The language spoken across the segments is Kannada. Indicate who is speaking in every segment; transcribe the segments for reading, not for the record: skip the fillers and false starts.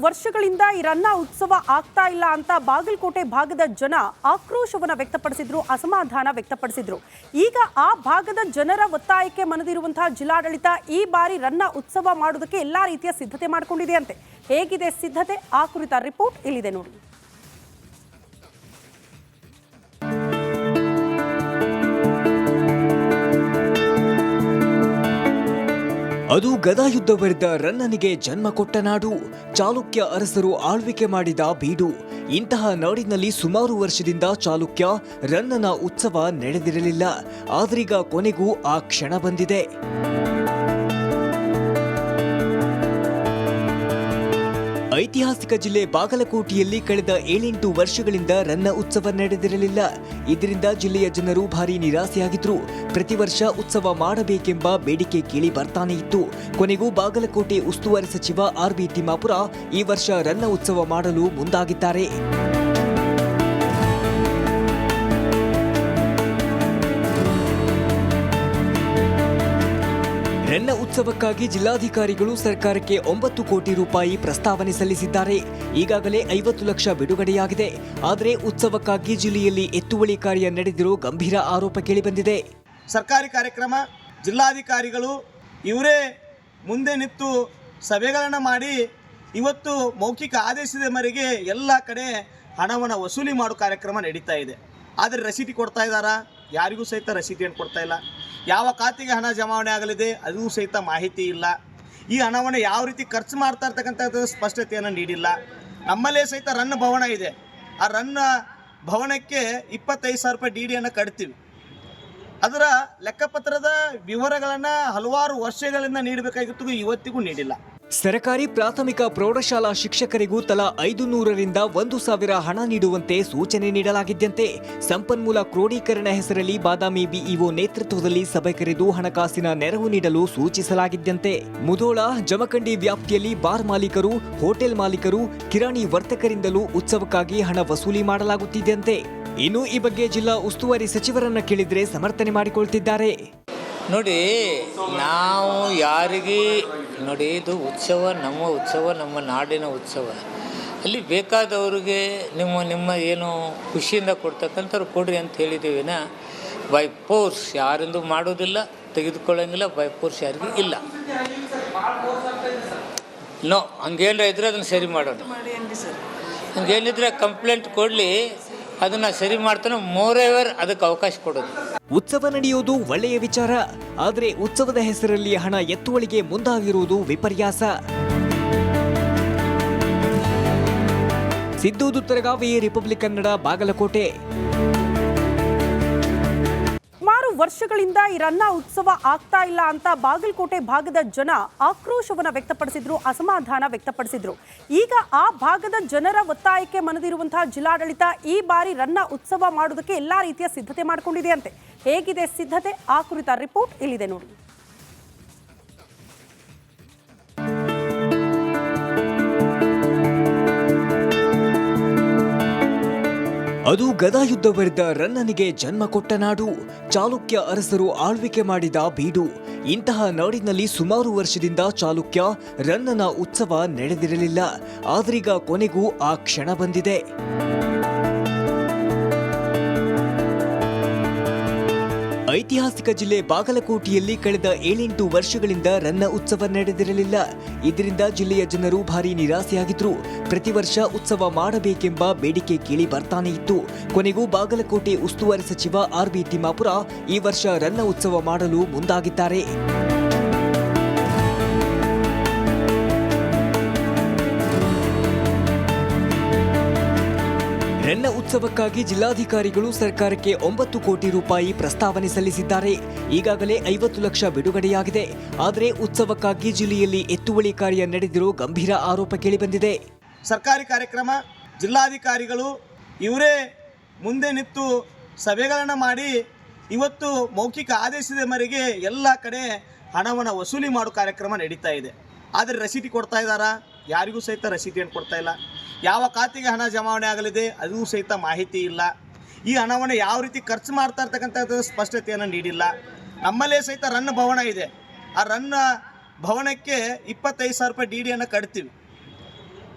Speaker 1: ವರ್ಷಗಳಿಂದ ಈ ರನ್ನ ಉತ್ಸವ ಆಗ್ತಾ ಇಲ್ಲ ಅಂತ ಬಾಗಲಕೋಟೆ ಭಾಗದ ಜನ ಆಕ್ರೋಶವನ್ನು ವ್ಯಕ್ತಪಡಿಸಿದ್ರು, ಅಸಮಾಧಾನ ವ್ಯಕ್ತಪಡಿಸಿದ್ರು. ಈಗ ಆ ಭಾಗದ ಜನರ ಒತ್ತಾಯಕ್ಕೆ ಮನದಿರುವಂತಹ ಜಿಲ್ಲಾಡಳಿತ ಈ ಬಾರಿ ರನ್ನ ಉತ್ಸವ ಮಾಡೋದಕ್ಕೆ ಎಲ್ಲಾ ರೀತಿಯ ಸಿದ್ಧತೆ ಮಾಡಿಕೊಂಡಿದೆಯಂತೆ. ಹೇಗಿದೆ ಸಿದ್ಧತೆ, ಆ ಕುರಿತ ರಿಪೋರ್ಟ್ ಇಲ್ಲಿದೆ ನೋಡಿ.
Speaker 2: ಅದು ಗದಾಯುದ್ಧ ಬರೆದ ರನ್ನನಿಗೆ ಜನ್ಮ ಕೊಟ್ಟ ನಾಡು, ಚಾಲುಕ್ಯ ಅರಸರು ಆಳ್ವಿಕೆ ಮಾಡಿದ ಬೀಡು. ಇಂತಹ ನಾಡಿನಲ್ಲಿ ಸುಮಾರು ವರ್ಷದಿಂದ ಚಾಲುಕ್ಯ ರನ್ನನ ಉತ್ಸವ ನಡೆದಿರಲಿಲ್ಲ. ಆದ್ರೀಗ ಕೊನೆಗೂ ಆ ಕ್ಷಣ ಬಂದಿದೆ. ಐತಿಹಾಸಿಕ ಜಿಲ್ಲೆ ಬಾಗಲಕೋಟೆಯಲ್ಲಿ ಕಳೆದ 7-8 ವರ್ಷಗಳಿಂದ ರನ್ನ ಉತ್ಸವ ನಡೆದಿರಲಿಲ್ಲ. ಇದರಿಂದ ಜಿಲ್ಲೆಯ ಜನರು ಭಾರಿ ನಿರಾಸೆಯಾಗಿದ್ರು. ಪ್ರತಿ ವರ್ಷ ಉತ್ಸವ ಮಾಡಬೇಕೆಂಬ ಬೇಡಿಕೆ ಕೇಳಿ ಬರ್ತಾನೆ ಇತ್ತು. ಕೊನೆಗೂ ಬಾಗಲಕೋಟೆ ಉಸ್ತುವಾರಿ ಸಚಿವ ಆರ್.ಬಿ. ತಿಮ್ಮಾಪುರ ಈ ವರ್ಷ ರನ್ನ ಉತ್ಸವ ಮಾಡಲು ಮುಂದಾಗಿದ್ದಾರೆ. ರನ್ನ ಉತ್ಸವಕ್ಕಾಗಿ ಜಿಲ್ಲಾಧಿಕಾರಿಗಳು ಸರ್ಕಾರಕ್ಕೆ 9 ಕೋಟಿ ರೂಪಾಯಿ ಪ್ರಸ್ತಾವನೆ ಸಲ್ಲಿಸಿದ್ದಾರೆ. ಈಗಾಗಲೇ 50 ಲಕ್ಷ ಬಿಡುಗಡೆಯಾಗಿದೆ. ಆದರೆ ಉತ್ಸವಕ್ಕಾಗಿ ಜಿಲ್ಲೆಯಲ್ಲಿ ಎತ್ತುವಳಿ ಕಾರ್ಯ ನಡೆದಿರೋ ಗಂಭೀರ ಆರೋಪ ಕೇಳಿಬಂದಿದೆ.
Speaker 3: ಸರ್ಕಾರಿ ಕಾರ್ಯಕ್ರಮ, ಜಿಲ್ಲಾಧಿಕಾರಿಗಳು ಇವರೇ ಮುಂದೆ ನಿಂತು ಸಭೆಗಳನ್ನು ಮಾಡಿ ಇವತ್ತು ಮೌಖಿಕ ಆದೇಶದ ಮೇರೆಗೆ ಎಲ್ಲ ಕಡೆ ಹಣವನ್ನು ವಸೂಲಿ ಮಾಡೋ ಕಾರ್ಯಕ್ರಮ ನಡೀತಾ ಇದೆ. ಆದರೆ ರಸೀಟಿ ಕೊಡ್ತಾ ಇದ್ದಾರಾ? ಯಾರಿಗೂ ಸಹಿತ ರಸೀಟಿಯನ್ನು ಕೊಡ್ತಾ ಇಲ್ಲ. ಯಾವ ಖಾತೆಗೆ ಹಣ ಜಮಾವಣೆ ಆಗಲಿದೆ ಅದು ಸಹಿತ ಮಾಹಿತಿ ಇಲ್ಲ. ಈ ಹಣವನ್ನು ಯಾವ ರೀತಿ ಖರ್ಚು ಮಾಡ್ತಾ ಇರ್ತಕ್ಕಂಥದ್ದು ಸ್ಪಷ್ಟತೆಯನ್ನು ನೀಡಿಲ್ಲ. ನಮ್ಮಲ್ಲೇ ಸಹಿತ ರನ್ನ ಭವನ ಇದೆ. ಆ ರನ್ನ ಭವನಕ್ಕೆ 25,000 ರೂಪಾಯಿ ಡಿಡಿಯನ್ನು ಕಟ್ತೀವಿ. ಅದರ ಲೆಕ್ಕಪತ್ರದ ವಿವರಗಳನ್ನು ಹಲವಾರು ವರ್ಷಗಳಿಂದ ನೀಡಬೇಕಾಗಿತ್ತು, ಇವತ್ತಿಗೂ ನೀಡಿಲ್ಲ.
Speaker 2: ಸರ್ಕಾರಿ ಪ್ರಾಥಮಿಕ ಪ್ರೌಢಶಾಲಾ ಶಿಕ್ಷಕರಿಗೂ ತಲಾ 500ರಿಂದ 1,000 ಹಣ ನೀಡುವಂತೆ ಸೂಚನೆ ನೀಡಲಾಗಿದ್ದಂತೆ ಸಂಪನ್ಮೂಲ ಕ್ರೋಢೀಕರಣ ಹೆಸರಲ್ಲಿ ಬಾದಾಮಿ ಬಿಇಒ ನೇತೃತ್ವದಲ್ಲಿ ಸಭೆ ಕರೆದು ಹಣಕಾಸಿನ ನೆರವು ನೀಡಲು ಸೂಚಿಸಲಾಗಿದ್ದಂತೆ ಮುಧೋಳ, ಜಮಖಂಡಿ ವ್ಯಾಪ್ತಿಯಲ್ಲಿ ಬಾರ್ ಮಾಲೀಕರು, ಹೋಟೆಲ್ ಮಾಲೀಕರು, ಕಿರಾಣಿ ವರ್ತಕರಿಂದಲೂ ಉತ್ಸವಕ್ಕಾಗಿ ಹಣ ವಸೂಲಿ ಮಾಡಲಾಗುತ್ತಿದ್ದಂತೆ. ಇನ್ನು ಈ ಬಗ್ಗೆ ಜಿಲ್ಲಾ ಉಸ್ತುವಾರಿ ಸಚಿವರನ್ನ ಕೇಳಿದ್ರೆ ಸಮರ್ಥನೆ ಮಾಡಿಕೊಳ್ತಿದ್ದಾರೆ.
Speaker 4: ನೋಡಿ, ನಾವು ಯಾರಿಗೆ ನೋಡಿ, ಇದು ಉತ್ಸವ, ನಮ್ಮ ಉತ್ಸವ, ನಮ್ಮ ನಾಡಿನ ಉತ್ಸವ. ಅಲ್ಲಿ ಬೇಕಾದವ್ರಿಗೆ ನಿಮ್ಮ ಏನು ಖುಷಿಯಿಂದ ಕೊಡ್ತಕ್ಕಂಥವ್ರು ಕೊಡ್ರಿ ಅಂತ ಹೇಳಿದ್ದೀವಿನ ಬೈ ಫೋರ್ಸ್ ಯಾರಿಂದು ಮಾಡೋದಿಲ್ಲ, ತೆಗೆದುಕೊಳ್ಳೋಂಗಿಲ್ಲ. ಬೈ ಫೋರ್ಸ್ ಯಾರಿಗೂ ಇಲ್ಲ. ನೋ, ಹಂಗೇನಾರ ಇದ್ರೆ ಅದನ್ನು ಸರಿ ಮಾಡೋಣ. ಹಂಗೇನಿದ್ರೆ ಕಂಪ್ಲೇಂಟ್ ಕೊಡಲಿ, ಅದನ್ನು ಸರಿ ಮಾಡ್ತಾನೆ. ಮೋರೆವರ್ ಅದಕ್ಕೆ ಅವಕಾಶ ಕೊಡೋದು.
Speaker 2: ಉತ್ಸವ ನಡೆಯುವುದು ಒಳ್ಳೆಯ ವಿಚಾರ, ಆದರೆ ಉತ್ಸವದ ಹೆಸರಲ್ಲಿ ಹಣ ಎತ್ತುವಳಿಗೆ ಮುಂದಾಗಿರುವುದು ವಿಪರ್ಯಾಸ. ಸಿದ್ದು ದುತ್ತರಗಾವಿ, ರಿಪಬ್ಲಿಕ್ ಕನ್ನಡ, ಬಾಗಲಕೋಟೆ.
Speaker 1: ಸುಮಾರು ವರ್ಷಗಳಿಂದ ಈ ರನ್ನ ಉತ್ಸವ ಆಗ್ತಾ ಇಲ್ಲ ಅಂತ ಬಾಗಲಕೋಟೆ ಭಾಗದ ಜನ ಆಕ್ರೋಶವನ್ನು ವ್ಯಕ್ತಪಡಿಸಿದ್ರು, ಅಸಮಾಧಾನ ವ್ಯಕ್ತಪಡಿಸಿದ್ರು. ಈಗ ಆ ಭಾಗದ ಜನರ ಒತ್ತಾಯಕ್ಕೆ ಮನದಿರುವಂತಹ ಜಿಲ್ಲಾಡಳಿತ ಈ ಬಾರಿ ರನ್ನ ಉತ್ಸವ ಮಾಡೋದಕ್ಕೆ ಎಲ್ಲಾ ರೀತಿಯ ಸಿದ್ಧತೆ ಮಾಡಿಕೊಂಡಿದೆಯಂತೆ. ಹೇಗಿದೆ ಸಿದ್ಧತೆ, ಆ ಕುರಿತ ರಿಪೋರ್ಟ್ ಇಲ್ಲಿದೆ ನೋಡಿ.
Speaker 2: ಅದು ಗದಾಯುದ್ಧ ಬರೆದ ರನ್ನನಿಗೆ ಜನ್ಮ ಕೊಟ್ಟ ನಾಡು, ಚಾಲುಕ್ಯ ಅರಸರು ಆಳ್ವಿಕೆ ಮಾಡಿದ ಬೀಡು. ಇಂತಹ ನಾಡಿನಲ್ಲಿ ಸುಮಾರು ವರ್ಷದಿಂದ ಚಾಲುಕ್ಯ ರನ್ನನ ಉತ್ಸವ ನಡೆದಿರಲಿಲ್ಲ. ಆದ್ರೀಗ ಕೊನೆಗೂ ಆ ಕ್ಷಣ ಬಂದಿದೆ. ಐತಿಹಾಸಿಕ ಜಿಲ್ಲೆ ಬಾಗಲಕೋಟೆಯಲ್ಲಿ ಕಳೆದ 7-8 ವರ್ಷಗಳಿಂದ ರನ್ನ ಉತ್ಸವ ನಡೆದಿರಲಿಲ್ಲ. ಇದರಿಂದ ಜಿಲ್ಲೆಯ ಜನರು ಭಾರಿ ನಿರಾಸೆಯಾಗಿದ್ರು. ಪ್ರತಿ ವರ್ಷ ಉತ್ಸವ ಮಾಡಬೇಕೆಂಬ ಬೇಡಿಕೆ ಕೇಳಿ ಬರ್ತಾನೆ ಇತ್ತು. ಕೊನೆಗೂ ಬಾಗಲಕೋಟೆ ಉಸ್ತುವಾರಿ ಸಚಿವ ಆರ್.ಬಿ. ತಿಮ್ಮಾಪುರ ಈ ವರ್ಷ ರನ್ನ ಉತ್ಸವ ಮಾಡಲು ಮುಂದಾಗಿದ್ದಾರೆ. ರನ್ನ ಉತ್ಸವಕ್ಕಾಗಿ ಜಿಲ್ಲಾಧಿಕಾರಿಗಳು ಸರ್ಕಾರಕ್ಕೆ 9 ಕೋಟಿ ರೂಪಾಯಿ ಪ್ರಸ್ತಾವನೆ ಸಲ್ಲಿಸಿದ್ದಾರೆ. ಈಗಾಗಲೇ 50 ಲಕ್ಷ ಬಿಡುಗಡೆಯಾಗಿದೆ. ಆದರೆ ಉತ್ಸವಕ್ಕಾಗಿ ಜಿಲ್ಲೆಯಲ್ಲಿ ಎತ್ತುವಳಿ ಕಾರ್ಯ ನಡೆದಿರೋ ಗಂಭೀರ ಆರೋಪ ಕೇಳಿಬಂದಿದೆ.
Speaker 3: ಸರ್ಕಾರಿ ಕಾರ್ಯಕ್ರಮ, ಜಿಲ್ಲಾಧಿಕಾರಿಗಳು ಇವರೇ ಮುಂದೆ ನಿಂತು ಸಭೆಗಳನ್ನು ಮಾಡಿ ಇವತ್ತು ಮೌಖಿಕ ಆದೇಶದ ಮೇರೆಗೆ ಎಲ್ಲ ಕಡೆ ಹಣವನ್ನು ವಸೂಲಿ ಮಾಡೋ ಕಾರ್ಯಕ್ರಮ ನಡೀತಾ ಇದೆ. ಆದರೆ ರಸೀಟಿ ಕೊಡ್ತಾ ಇದ್ದಾರಾ? ಯಾರಿಗೂ ಸಹಿತ ರಸೀಟಿಯನ್ನು ಕೊಡ್ತಾ ಇಲ್ಲ. ಯಾವ ಖಾತೆಗೆ ಹಣ ಜಮಾವಣೆ ಆಗಲಿದೆ ಅದು ಸಹಿತ ಮಾಹಿತಿ ಇಲ್ಲ. ಈ ಹಣವನ್ನು ಯಾವ ರೀತಿ ಖರ್ಚು ಮಾಡ್ತಾ ಇರ್ತಕ್ಕಂಥದ್ದು ಸ್ಪಷ್ಟತೆಯನ್ನು ನೀಡಿಲ್ಲ. ನಮ್ಮಲ್ಲೇ ಸಹಿತ ರನ್ನ ಭವನ ಇದೆ. ಆ ರನ್ನ ಭವನಕ್ಕೆ 25,000 ರೂಪಾಯಿ ಡಿಡಿಯನ್ನು ಕಟ್ತೀವಿ.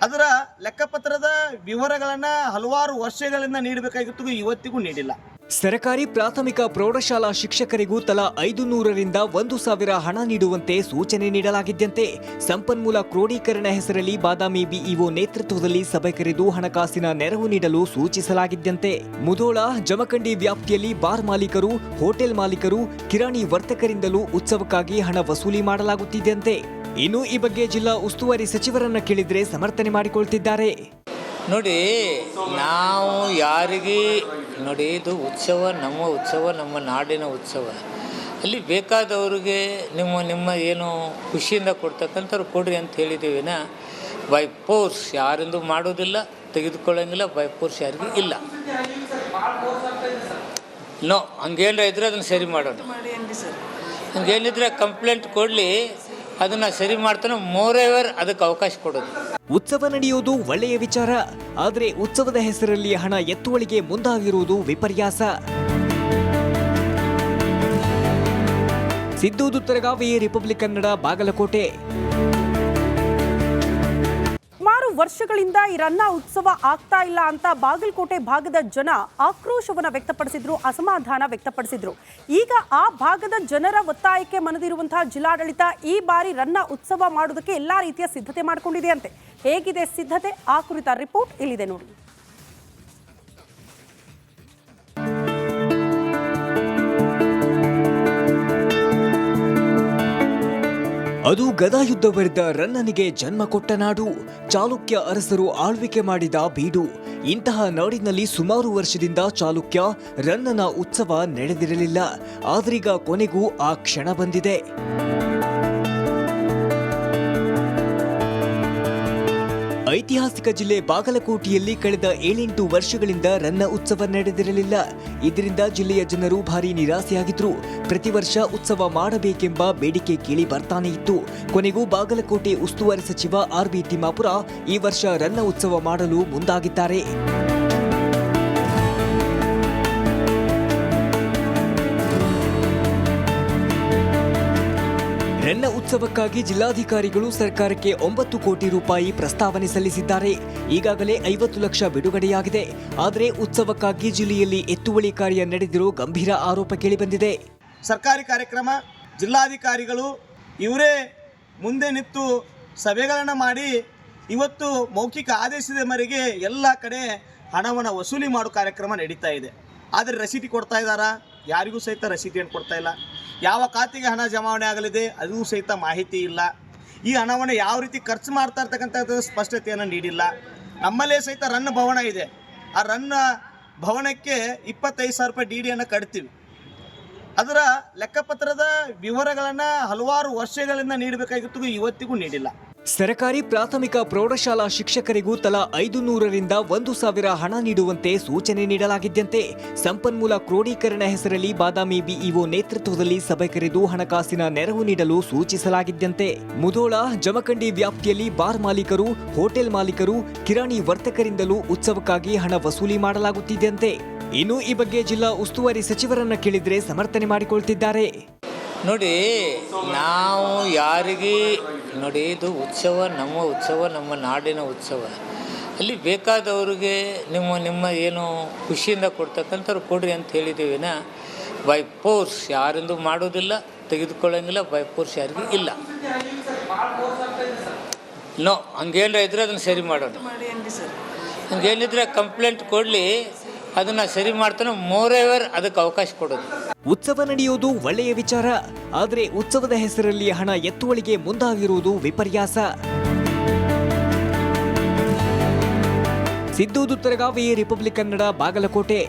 Speaker 3: ಅದರ ಲೆಕ್ಕಪತ್ರದ ವಿವರಗಳನ್ನು ಹಲವಾರು ವರ್ಷಗಳಿಂದ ನೀಡಬೇಕಾಗಿತ್ತು, ಇವತ್ತಿಗೂ ನೀಡಿಲ್ಲ.
Speaker 2: ಸರ್ಕಾರಿ ಪ್ರಾಥಮಿಕ ಪ್ರೌಢಶಾಲಾ ಶಿಕ್ಷಕರಿಗೂ ತಲಾ 500ರಿಂದ 1,000 ಹಣ ನೀಡುವಂತೆ ಸೂಚನೆ ನೀಡಲಾಗಿದ್ದಂತೆ ಸಂಪನ್ಮೂಲ ಕ್ರೋಢೀಕರಣ ಹೆಸರಲ್ಲಿ ಬಾದಾಮಿ ಬಿಇಒ ನೇತೃತ್ವದಲ್ಲಿ ಸಭೆ ಕರೆದು ಹಣಕಾಸಿನ ನೆರವು ನೀಡಲು ಸೂಚಿಸಲಾಗಿದ್ದಂತೆ ಮುಧೋಳ ಜಮಖಂಡಿ ವ್ಯಾಪ್ತಿಯಲ್ಲಿ ಬಾರ್ ಮಾಲೀಕರು, ಹೋಟೆಲ್ ಮಾಲೀಕರು, ಕಿರಾಣಿ ವರ್ತಕರಿಂದಲೂ ಉತ್ಸವಕ್ಕಾಗಿ ಹಣ ವಸೂಲಿ ಮಾಡಲಾಗುತ್ತಿದ್ದಂತೆ. ಇನ್ನು ಈ ಬಗ್ಗೆ ಜಿಲ್ಲಾ ಉಸ್ತುವಾರಿ ಸಚಿವರನ್ನ ಕೇಳಿದ್ರೆ ಸಮರ್ಥನೆ ಮಾಡಿಕೊಳ್ತಿದ್ದಾರೆ.
Speaker 4: ನೋಡಿ, ನಾವು ಯಾರಿಗೆ ನೋಡಿ, ಇದು ಉತ್ಸವ ನಮ್ಮ ನಾಡಿನ ಉತ್ಸವ. ಅಲ್ಲಿ ಬೇಕಾದವ್ರಿಗೆ ನಿಮ್ಮ ಏನು ಖುಷಿಯಿಂದ ಕೊಡ್ತಕ್ಕಂಥವ್ರು ಕೊಡ್ರಿ ಅಂತ ಹೇಳಿದ್ದೀವಿನ ಬೈ ಫೋರ್ಸ್ ಯಾರಿಂದು ಮಾಡೋದಿಲ್ಲ, ತೆಗೆದುಕೊಳ್ಳೋಂಗಿಲ್ಲ, ಬೈ ಫೋರ್ಸ್ ಯಾರಿಗೂ ಇಲ್ಲ. ನೋ, ಹಂಗೇನಾರ ಇದ್ರೆ ಅದನ್ನು ಸರಿ ಮಾಡೋಣ. ಹಂಗೇನಿದ್ರೆ ಕಂಪ್ಲೇಂಟ್ ಕೊಡಲಿ, ಅದನ್ನು ಸರಿ ಮಾಡ್ತಾನೆ. ಮೋರೆವರ್ ಅದಕ್ಕೆ ಅವಕಾಶ ಕೊಡೋದು.
Speaker 2: ಉತ್ಸವ ನಡೆಯುವುದು ಒಳ್ಳೆಯ ವಿಚಾರ, ಆದರೆ ಉತ್ಸವದ ಹೆಸರಲ್ಲಿ ಹಣ ಎತ್ತುವಳಿಗೆ ಮುಂದಾಗಿರುವುದು ವಿಪರ್ಯಾಸ. ಸಿದ್ದು ದುತ್ತರಗಾವಿ, ರಿಪಬ್ಲಿಕ್ ಕನ್ನಡ, ಬಾಗಲಕೋಟೆ.
Speaker 1: ಸುಮಾರು ವರ್ಷಗಳಿಂದ ಈ ರನ್ನ ಉತ್ಸವ ಆಗ್ತಾ ಇಲ್ಲ ಅಂತ ಬಾಗಲಕೋಟೆ ಭಾಗದ ಜನ ಆಕ್ರೋಶವನ್ನ ವ್ಯಕ್ತಪಡಿಸಿದ್ರು, ಅಸಮಾಧಾನ ವ್ಯಕ್ತಪಡಿಸಿದ್ರು. ಈಗ ಆ ಭಾಗದ ಜನರ ಒತ್ತಾಯಕ್ಕೆ ಮನದಿರುವಂತಹ ಜಿಲ್ಲಾಡಳಿತ ಈ ಬಾರಿ ರನ್ನ ಉತ್ಸವ ಮಾಡೋದಕ್ಕೆ ಎಲ್ಲಾ ರೀತಿಯ ಸಿದ್ಧತೆ ಮಾಡಿಕೊಂಡಿದೆ ಅಂತೆ. ಹೇಗಿದೆ ಸಿದ್ಧತೆ, ಆ ಕುರಿತ ರಿಪೋರ್ಟ್ ಇಲ್ಲಿದೆ ನೋಡಿ.
Speaker 2: ಅದು ಗದಾಯುದ್ಧ ಬರೆದ ರನ್ನನಿಗೆ ಜನ್ಮ ಕೊಟ್ಟ ನಾಡು, ಚಾಲುಕ್ಯ ಅರಸರು ಆಳ್ವಿಕೆ ಮಾಡಿದ ಬೀಡು. ಇಂತಹ ನಾಡಿನಲ್ಲಿ ಸುಮಾರು ವರ್ಷದಿಂದ ಚಾಲುಕ್ಯ ರನ್ನನ ಉತ್ಸವ ನಡೆದಿರಲಿಲ್ಲ. ಆದ್ರೀಗ ಕೊನೆಗೂ ಆ ಕ್ಷಣ ಬಂದಿದೆ. ಐತಿಹಾಸಿಕ ಜಿಲ್ಲೆ ಬಾಗಲಕೋಟೆಯಲ್ಲಿ ಕಳೆದ 7-8 ವರ್ಷಗಳಿಂದ ರನ್ನ ಉತ್ಸವ ನಡೆದಿರಲಿಲ್ಲ. ಇದರಿಂದ ಜಿಲ್ಲೆಯ ಜನರು ಭಾರಿ ನಿರಾಸೆಯಾಗಿದ್ರು. ಪ್ರತಿ ವರ್ಷ ಉತ್ಸವ ಮಾಡಬೇಕೆಂಬ ಬೇಡಿಕೆ ಕೇಳಿ ಬರ್ತಾನೆ ಇತ್ತು. ಕೊನೆಗೂ ಬಾಗಲಕೋಟೆ ಉಸ್ತುವಾರಿ ಸಚಿವ ಆರ್.ಬಿ. ತಿಮ್ಮಾಪುರ ಈ ವರ್ಷ ರನ್ನ ಉತ್ಸವ ಮಾಡಲು ಮುಂದಾಗಿದ್ದಾರೆ. ರನ್ನ ಉತ್ಸವಕ್ಕಾಗಿ ಜಿಲ್ಲಾಧಿಕಾರಿಗಳು ಸರ್ಕಾರಕ್ಕೆ 9 ಕೋಟಿ ರೂಪಾಯಿ ಪ್ರಸ್ತಾವನೆ ಸಲ್ಲಿಸಿದ್ದಾರೆ. ಈಗಾಗಲೇ 50 ಲಕ್ಷ ಬಿಡುಗಡೆಯಾಗಿದೆ. ಆದರೆ ಉತ್ಸವಕ್ಕಾಗಿ ಜಿಲ್ಲೆಯಲ್ಲಿ ಎತ್ತುವಳಿ ಕಾರ್ಯ ನಡೆದಿರೋ ಗಂಭೀರ ಆರೋಪ ಕೇಳಿಬಂದಿದೆ.
Speaker 3: ಸರ್ಕಾರಿ ಕಾರ್ಯಕ್ರಮ, ಜಿಲ್ಲಾಧಿಕಾರಿಗಳು ಇವರೇ ಮುಂದೆ ನಿಂತು ಸಭೆಗಳನ್ನು ಮಾಡಿ ಇವತ್ತು ಮೌಖಿಕ ಆದೇಶದ ಮೇರೆಗೆ ಎಲ್ಲ ಕಡೆ ಹಣವನ್ನು ವಸೂಲಿ ಮಾಡೋ ಕಾರ್ಯಕ್ರಮ ನಡೀತಾ ಇದೆ. ಆದರೆ ರಸೀದಿ ಕೊಡ್ತಾ ಇದ್ದಾರಾ? ಯಾರಿಗೂ ಸಹಿತ ರಸೀದಿಯನ್ನು ಕೊಡ್ತಾ ಇಲ್ಲ. ಯಾವ ಖಾತೆಗೆ ಹಣ ಜಮಾವಣೆ ಆಗಲಿದೆ ಅದು ಸಹಿತ ಮಾಹಿತಿ ಇಲ್ಲ. ಈ ಹಣವನ್ನು ಯಾವ ರೀತಿ ಖರ್ಚು ಮಾಡ್ತಾ ಇರ್ತಕ್ಕಂಥದ್ದು ಸ್ಪಷ್ಟತೆಯನ್ನು ನೀಡಿಲ್ಲ. ನಮ್ಮಲ್ಲೇ ಸಹಿತ ರನ್ನ ಭವನ ಇದೆ. ಆ ರನ್ನ ಭವನಕ್ಕೆ 25,000 ರೂಪಾಯಿ ಡಿಡಿಯನ್ನು ಕಟ್ತೀವಿ. ಅದರ ಲೆಕ್ಕಪತ್ರದ ವಿವರಗಳನ್ನು ಹಲವಾರು ವರ್ಷಗಳಿಂದ ನೀಡಬೇಕಾಗಿತ್ತು, ಇವತ್ತಿಗೂ ನೀಡಿಲ್ಲ.
Speaker 2: ಸರ್ಕಾರಿ ಪ್ರಾಥಮಿಕ ಪ್ರೌಢಶಾಲಾ ಶಿಕ್ಷಕರಿಗೂ ತಲಾ 500ರಿಂದ 1,000 ಹಣ ನೀಡುವಂತೆ ಸೂಚನೆ ನೀಡಲಾಗಿದ್ದಂತೆ ಸಂಪನ್ಮೂಲ ಕ್ರೋಢೀಕರಣ ಹೆಸರಲ್ಲಿ ಬಾದಾಮಿ ಬಿಇಒ ನೇತೃತ್ವದಲ್ಲಿ ಸಭೆ ಕರೆದು ಹಣಕಾಸಿನ ನೆರವು ನೀಡಲು ಸೂಚಿಸಲಾಗಿದ್ದಂತೆ ಮುಧೋಳ ಜಮಖಂಡಿ ವ್ಯಾಪ್ತಿಯಲ್ಲಿ ಬಾರ್ ಮಾಲೀಕರು, ಹೋಟೆಲ್ ಮಾಲೀಕರು, ಕಿರಾಣಿ ವರ್ತಕರಿಂದಲೂ ಉತ್ಸವಕ್ಕಾಗಿ ಹಣ ವಸೂಲಿ ಮಾಡಲಾಗುತ್ತಿದ್ದಂತೆ. ಇನ್ನು ಈ ಬಗ್ಗೆ ಜಿಲ್ಲಾ ಉಸ್ತುವಾರಿ ಸಚಿವರನ್ನ ಕೇಳಿದ್ರೆ ಸಮರ್ಥನೆ ಮಾಡಿಕೊಳ್ತಿದ್ದಾರೆ.
Speaker 4: ನೋಡಿ, ನಾವು ಯಾರಿಗೆ ನೋಡಿ, ಇದು ಉತ್ಸವ ನಮ್ಮ ನಾಡಿನ ಉತ್ಸವ. ಅಲ್ಲಿ ಬೇಕಾದವ್ರಿಗೆ ನಿಮ್ಮ ಏನು ಖುಷಿಯಿಂದ ಕೊಡ್ತಕ್ಕಂಥವ್ರು ಕೊಡ್ರಿ ಅಂತ ಹೇಳಿದ್ದೀವಿನ ಬೈ ಫೋರ್ಸ್ ಯಾರಿಂದು ಮಾಡೋದಿಲ್ಲ, ತೆಗೆದುಕೊಳ್ಳೋಂಗಿಲ್ಲ, ಬೈ ಫೋರ್ಸ್ ಯಾರಿಗೂ ಇಲ್ಲ. ನೋ, ಹಂಗೇನಾರ ಇದ್ರೆ ಅದನ್ನು ಸರಿ ಮಾಡೋಣ. ಹಂಗೇನಿದ್ರೆ ಕಂಪ್ಲೇಂಟ್ ಕೊಡಲಿ, ಅದನ್ನು ಸರಿ ಮಾಡ್ತಾನೆ. ಮೋರೆವರ್ ಅದಕ್ಕೆ ಅವಕಾಶ ಕೊಡೋದು.
Speaker 2: ಉತ್ಸವ ನಡೆಯುವುದು ಒಳ್ಳೆಯ ವಿಚಾರ, ಆದರೆ ಉತ್ಸವದ ಹೆಸರಲ್ಲಿ ಹಣ ಎತ್ತುವಳಿಗೆ ಮುಂದಾಗಿರುವುದು ವಿಪರ್ಯಾಸ. ಸಿದ್ದು ದುತ್ತರಗಾವಿ, ರಿಪಬ್ಲಿಕ್ ಕನ್ನಡ, ಬಾಗಲಕೋಟೆ.